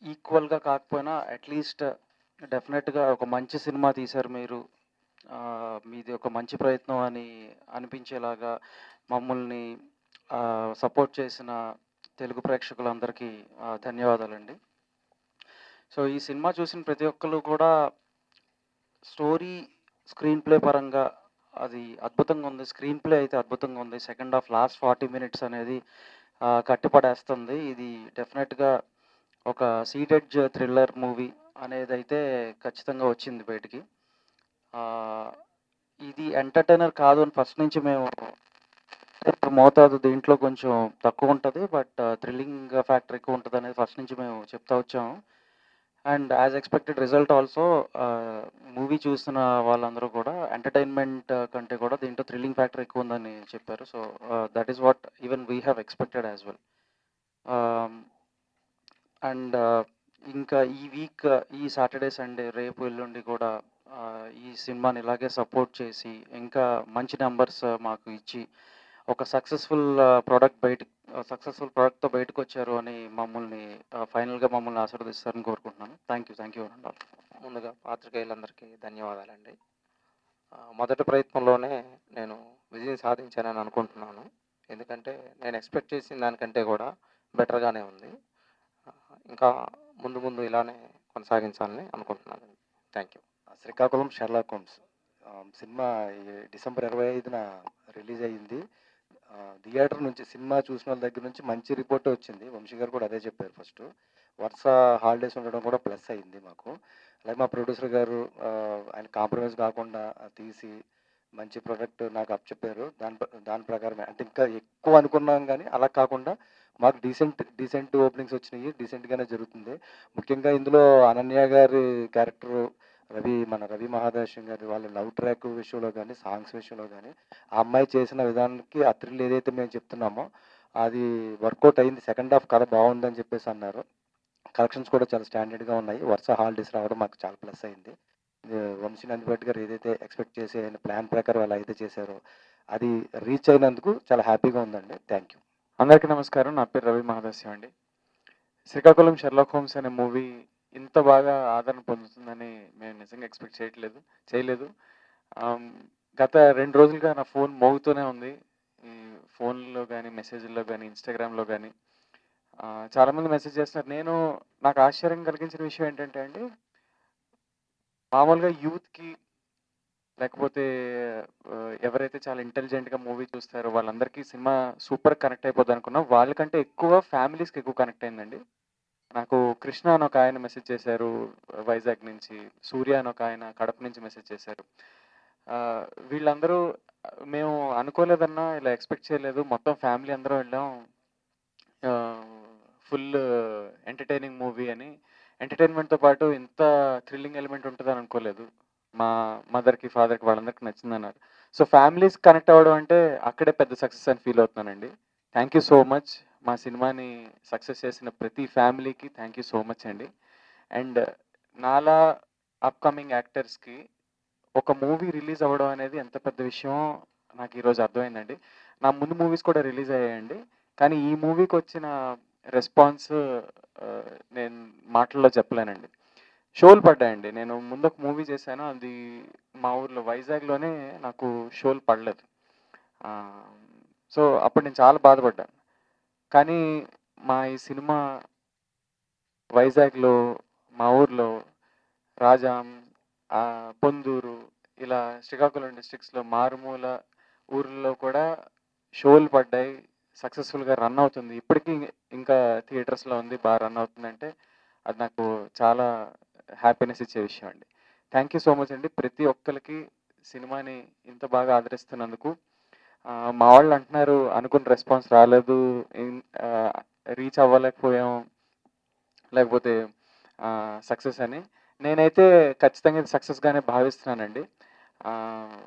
ఈక్వల్‌గా కాకపోయినా అట్‌లీస్ట్ డెఫినెట్‌గా ఒక మంచి సినిమా తీశారు మీరు. మీది ఒక మంచి ప్రయత్నం అని అనిపించేలాగా మమ్మల్ని సపోర్ట్ చేసిన తెలుగు ప్రేక్షకులందరికీ ధన్యవాదాలండి. సో, ఈ సినిమా చూసిన ప్రతి ఒక్కళ్ళు కూడా స్టోరీ, స్క్రీన్ ప్లే పరంగా అది అద్భుతంగా ఉంది. స్క్రీన్ ప్లే అయితే అద్భుతంగా ఉంది. సెకండ్ హాఫ్ లాస్ట్ 40 మినిట్స్ అనేది కట్టిపడేస్తుంది. ఇది డెఫినెట్‌గా ఒక సీటెడ్జ్ థ్రిల్లర్ మూవీ అనేదైతే ఖచ్చితంగా వచ్చింది బయటికి. ఆహ్, ఇది ఎంటర్‌టైనర్ కాదు అని ఫస్ట్ నుంచి మేము మోతాదు దీంట్లో కొంచెం తక్కువుంటది. బట్ థ్రిల్లింగ్ ఫ్యాక్టర్ ఎక్కువుంటదనేది ఫస్ట్ నుంచి మేము చెప్తా వచ్చాము. And as expected result also movie చూసిన వాళ్ళందరూ కూడా ఎంటర్‌టైన్‌మెంట్ కంటే కూడా దీంట్లో థ్రిల్లింగ్ ఫ్యాక్టర్ ఎక్కువుందని చెప్పారు. So, that is what even we have expected as well. Ah, and ఇంకా ఈ వీక్ ఈ సాటర్డే, సండే రేపు, ఎల్లుండి కూడా ఈ సినిమాని ఇలాగే సపోర్ట్ చేసి ఇంకా మంచి నంబర్స్ మాకు ఇచ్చి ఒక సక్సెస్‌ఫుల్ ప్రొడక్ట్‌తో బయటకొచ్చారు అని ఫైనల్‌గా మమ్మల్ని ఆశీర్వదిస్తారని కోరుకుంటున్నాను. Thank you one and all. ముందుగా పాత్రికేయులందరికీ ధన్యవాదాలండి. మొదటి ప్రయత్నంలోనే నేను విజయం సాధించానని అనుకుంటున్నాను. ఎందుకంటే నేను ఎక్స్‌పెక్ట్ చేసిన దానికంటే కూడా బెటర్‌గానే ఉంది. ఇంకా ముందు ముందు ఇలానే కొనసాగించాలని అనుకుంటున్నానండి. Thank you. Srikakulam Sherlock Holmes cinema ఈ డిసెంబర్ 25న రిలీజ్ అయ్యింది. థియేటర్ నుంచి సినిమా చూసిన వాళ్ళ దగ్గర నుంచి మంచి రిపోర్టే వచ్చింది. వంశీ గారు కూడా అదే చెప్పారు ఫస్టు. వరుస హాలిడేస్ ఉండడం కూడా ప్లస్ అయింది మాకు. అలాగే మా ప్రొడ్యూసర్ గారు ఆయన కాంప్రమైజ్ కాకుండా తీసి మంచి ప్రొడక్ట్ నాకు అప్పచెప్పారు. దాని ప్రకారమే అంటే ఇంకా ఎక్కువ అనుకున్నాం కానీ అలా కాకుండా మాకు డీసెంట్ ఓపెనింగ్స్ వచ్చినాయి. డీసెంట్‌గానే జరుగుతుంది. ముఖ్యంగా ఇందులో అనన్య గారి క్యారెక్టరు మన రవి మహాదేశం గారి వాళ్ళ లవ్ ట్రాక్ విషయంలో కానీ, సాంగ్స్ విషయంలో కానీ, ఆ అమ్మాయి చేసిన విధానానికి ఆ థ్రిల్ ఏదైతే మేము చెప్తున్నామో అది వర్కౌట్ అయింది. సెకండ్ హాఫ్ కథ బాగుందని చెప్పేసి అన్నారు. కలెక్షన్స్ కూడా చాలా స్టాండర్డ్‌గా ఉన్నాయి. వరుస హాలిడేస్ రావడం మాకు చాలా ప్లస్ అయింది. వంశీ నందిపేట గారు ఏదైతే ఎక్స్‌పెక్ట్ చేసి ఆయన ప్లాన్ ప్రకారం ఎలా అయితే చేశారో అది రీచ్ అయినందుకు చాలా హ్యాపీగా ఉందండి. Thank you. అందరికీ నమస్కారం. నా పేరు రవి మహాదాస్యం అండి. శ్రీకాకుళం షెర్లాక్ హోమ్స్ అనే మూవీ ఇంత బాగా ఆదరణ పొందుతుందని మేము నిజంగా ఎక్స్పెక్ట్ చేయలేదు. గత 2 రోజులుగా నా ఫోన్ మోగుతూనే ఉంది. ఈ ఫోన్‌లో గానీ, మెసేజ్‌ల్లో గానీ, ఇన్‌స్టాగ్రామ్‌లో గానీ చాలామంది మెసేజ్ చేస్తున్నారు. నాకు ఆశ్చర్యం కలిగించిన విషయం ఏంటంటే అండి, మామూలుగా యూత్‌కి లేకపోతే ఎవరైతే చాలా ఇంటెలిజెంట్‌గా మూవీ చూస్తారో వాళ్ళందరికీ సినిమా సూపర్ కనెక్ట్ అయిపోద్దనుకున్నాం. వాళ్ళకంటే ఎక్కువ ఫ్యామిలీస్‌కి ఎక్కువ కనెక్ట్ అయిందండి. నాకు కృష్ణ అని ఒక ఆయన మెసేజ్ చేశారు వైజాగ్ నుంచి. సూర్య అని ఒక ఆయన కడప నుంచి మెసేజ్ చేశారు. ఆహ్, వీళ్ళందరూ మేము అనుకోలేదన్నా, ఇలా ఎక్స్‌పెక్ట్ చేయలేదు. మొత్తం ఫ్యామిలీ అందరం వెళ్ళాం. ఫుల్ ఎంటర్‌టైనింగ్ మూవీ అని. ఎంటర్‌టైన్‌మెంట్‌తో పాటు ఇంత థ్రిల్లింగ్ ఎలిమెంట్ ఉంటదని అనుకోలేదు. మా మదర్‌కి, ఫాదర్‌కి వాళ్ళందరికీ నచ్చిందన్నారు. సో, ఫ్యామిలీస్ కనెక్ట్ అవ్వడం అంటే అక్కడే పెద్ద సక్సెస్ అని ఫీల్ అవుతున్నానండి. Thank you so much. మా సినిమాని సక్సెస్ చేసిన ప్రతి ఫ్యామిలీకి థ్యాంక్ యూ సో మచ్ అండి. అండ్ నాలా అప్‌కమింగ్ యాక్టర్స్‌కి ఒక మూవీ రిలీజ్ అవ్వడం అనేది ఎంత పెద్ద విషయమో నాకు ఈరోజు అర్థమైందండి. నా ముందు మూవీస్ కూడా రిలీజ్ అయ్యాయండి. కానీ ఈ మూవీకొచ్చిన రెస్పాన్స్ నేను మాటల్లో చెప్పలేనండి. షోలు పడ్డాయండి. నేను ముందు ఒక మూవీ చేశాను. అది మా ఊర్లో వైజాగ్‌లోనే నాకు షోలు పడలేదు. ఆహ్, సో, అప్పుడు నేను చాలా బాధపడ్డాను. కానీ ఈ సినిమా వైజాగ్‌లో, మా ఊర్లో, రాజాం, పొందూరు ఇలా శ్రీకాకుళం డిస్ట్రిక్ట్స్‌లో మారుమూల ఊర్లలో కూడా షోలు పడ్డాయి. సక్సెస్‌ఫుల్‌గా రన్ అవుతుంది. ఇప్పటికీ ఇంకా థియేటర్స్‌లో ఉంది. రన్ అవుతుందంటే అది నాకు చాలా హ్యాపీనెస్ ఇచ్చే విషయం అండి. థ్యాంక్ యూ సో మచ్ అండి. ప్రతి ఒక్కళ్ళకి సినిమాని ఇంత బాగా ఆదరిస్తున్నందుకు. మా వాళ్ళు అంటున్నారు అనుకున్న రెస్పాన్స్ రాలేదు. రీచ్ అవ్వలేకపోయాం. లేకపోతే సక్సెస్ అని. నేనైతే ఖచ్చితంగా ఇది సక్సెస్‌గానే భావిస్తున్నానండి. ఆహ్,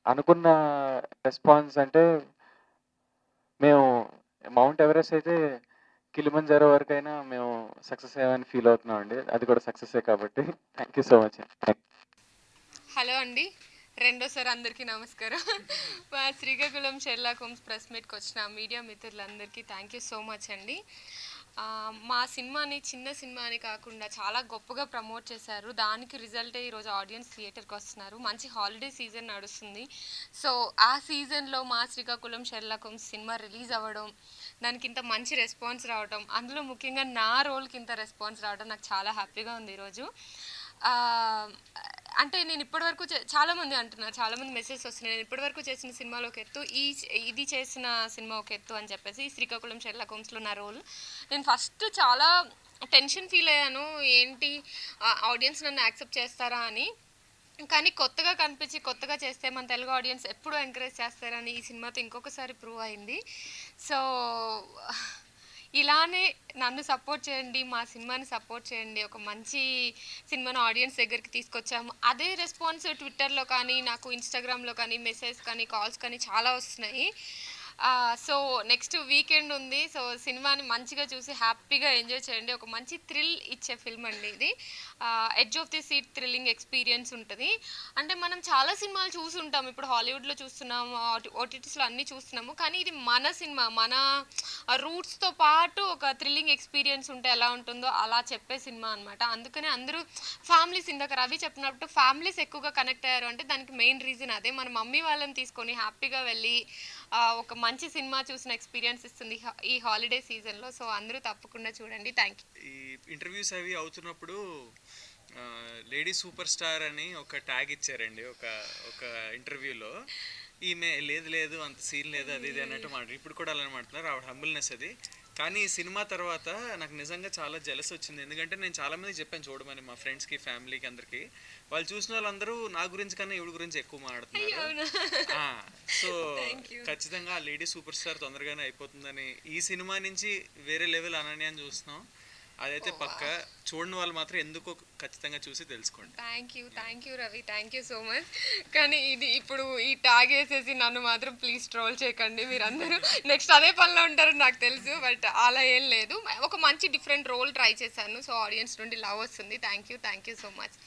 అనుకున్న రెస్పాన్స్ అంటే మేము మౌంట్ ఎవరెస్ట్ అయితే కిలిమంజారో వరకైనా మేము సక్సెస్ అయ్యామని ఫీల్ అవుతున్నామండి. అది కూడా సక్సెసే కాబట్టి. Thank you so much. Hello అండి, రెండోసారి అందరికీ నమస్కారం. మా శ్రీకాకుళం షెర్లాక్ హోమ్స్ ప్రెస్ మీట్కి వచ్చిన మీడియా మిత్రులందరికీ థ్యాంక్ యూ సో మచ్ అండి. మా సినిమాని చిన్న సినిమా అని కాకుండా చాలా గొప్పగా ప్రమోట్ చేశారు. దానికి రిజల్టే ఈరోజు ఆడియన్స్ థియేటర్కి వస్తున్నారు. మంచి హాలిడే సీజన్ నడుస్తుంది. సో ఆ సీజన్లో మా Srikakulam Sherlock Holmes cinema release అవ్వడం, దానికి ఇంత మంచి రెస్పాన్స్ రావడం, అందులో ముఖ్యంగా నా రోల్కి ఇంత రెస్పాన్స్ రావడం నాకు చాలా హ్యాపీగా ఉంది ఈరోజు. అంటే నేను ఇప్పటివరకు చాలామంది అంటున్నారు, చాలామంది మెసేజ్ వస్తున్నాయి, నేను ఇప్పటివరకు చేసిన సినిమాలో ఒక ఎత్తు, ఇది చేసిన సినిమా ఒక ఎత్తు అని చెప్పేసి. శ్రీకాకుళం షెర్లాక్ హోమ్స్లో నా రోల్, నేను ఫస్ట్ చాలా టెన్షన్ ఫీల్ అయ్యాను, ఏంటి ఆడియన్స్ నన్ను యాక్సెప్ట్ చేస్తారా అని. కానీ కొత్తగా కనిపించి కొత్తగా చేస్తే మన తెలుగు ఆడియన్స్ ఎప్పుడూ ఎంకరేజ్ చేస్తారని ఈ సినిమాతో ఇంకొకసారి ప్రూవ్ అయింది. సో ఇలానే నన్ను సపోర్ట్ చేయండి, మా సినిమాని సపోర్ట్ చేయండి. ఒక మంచి సినిమాను ఆడియన్స్ దగ్గరికి తీసుకొచ్చాము. అదే రెస్పాన్స్ ట్విట్టర్లో కానీ, నాకు ఇన్స్టాగ్రామ్లో కానీ, మెసేజ్ కానీ, కాల్స్ కానీ చాలా వస్తున్నాయి. సో నెక్స్ట్ వీకెండ్ ఉంది. సో సినిమాని మంచిగా చూసి హ్యాపీగా ఎంజాయ్ చేయండి. ఒక మంచి థ్రిల్ ఇచ్చే ఫిల్మ్ అండి ఇది. Edge of the seat thrilling experience ఉంటుంది. అంటే మనం చాలా సినిమాలు చూసుంటాం, ఇప్పుడు హాలీవుడ్లో చూస్తున్నాము, ఓటీటీస్లో అన్నీ చూస్తున్నాము, కానీ ఇది మన సినిమా, మన రూట్స్తో పాటు ఒక థ్రిల్లింగ్ ఎక్స్పీరియన్స్ ఉంటే ఎలా ఉంటుందో అలా చెప్పే సినిమా అనమాట. అందుకనే అందరూ ఫ్యామిలీస్, ఇందాక రవి చెప్పినట్టు ఫ్యామిలీస్ ఎక్కువగా కనెక్ట్ అయ్యారు అంటే దానికి మెయిన్ రీజన్ అదే. మన మమ్మీ వాళ్ళని తీసుకొని హ్యాపీగా వెళ్ళి ఒక మంచి సినిమా చూసిన ఎక్స్పీరియన్స్ ఇస్తుంది ఈ హాలిడే సీజన్లో. సో అందరూ తప్పకుండా చూడండి. Thank you. ఈ ఇంటర్వ్యూస్ అవి అవుతున్నప్పుడు లేడీ సూపర్ స్టార్ అని ఒక ట్యాగ్ ఇచ్చారండి ఒక ఇంటర్వ్యూలో. ఈమె లేదు అంత సీన్ లేదు అది ఇది అన్నట్టు మాట. ఇప్పుడు కూడా అలానే మాట్లాడుతున్నారు, ఆవిడ హంబుల్నెస్ అది. కానీ ఈ సినిమా తర్వాత నాకు నిజంగా చాలా జెలస్ వచ్చింది. ఎందుకంటే నేను చాలామందికి చెప్పాను చూడమని, మా ఫ్రెండ్స్కి, ఫ్యామిలీకి, అందరికీ. వాళ్ళు చూసిన వాళ్ళందరూ నా గురించి కన్నా ఈవిడ గురించి ఎక్కువ మాట్లాడుతున్నారు. సో ఖచ్చితంగా ఆ లేడీ సూపర్ స్టార్ తొందరగానే అయిపోతుందని ఈ సినిమా నుంచి వేరే లెవెల్ అనన్యాన్ని చూస్తున్నాం. అదైతే పక్క. చూడని వాళ్ళు మాత్రం ఎందుకో ఖచ్చితంగా చూసి తెలుసుకోండి. Thank you Ravi, thank you so much. కానీ ఇది ఇప్పుడు ఈ ట్యాగ్ వేసేసి నన్ను మాత్రం ప్లీజ్ ట్రోల్ చేయకండి మీరందరూ. నెక్స్ట్ అదే పనిలో ఉంటారని నాకు తెలుసు, బట్ అలా ఏం లేదు. ఒక మంచి డిఫరెంట్ రోల్ ట్రై చేశాను. సో ఆడియన్స్ నుండి లవ్ వస్తుంది. Thank you so much.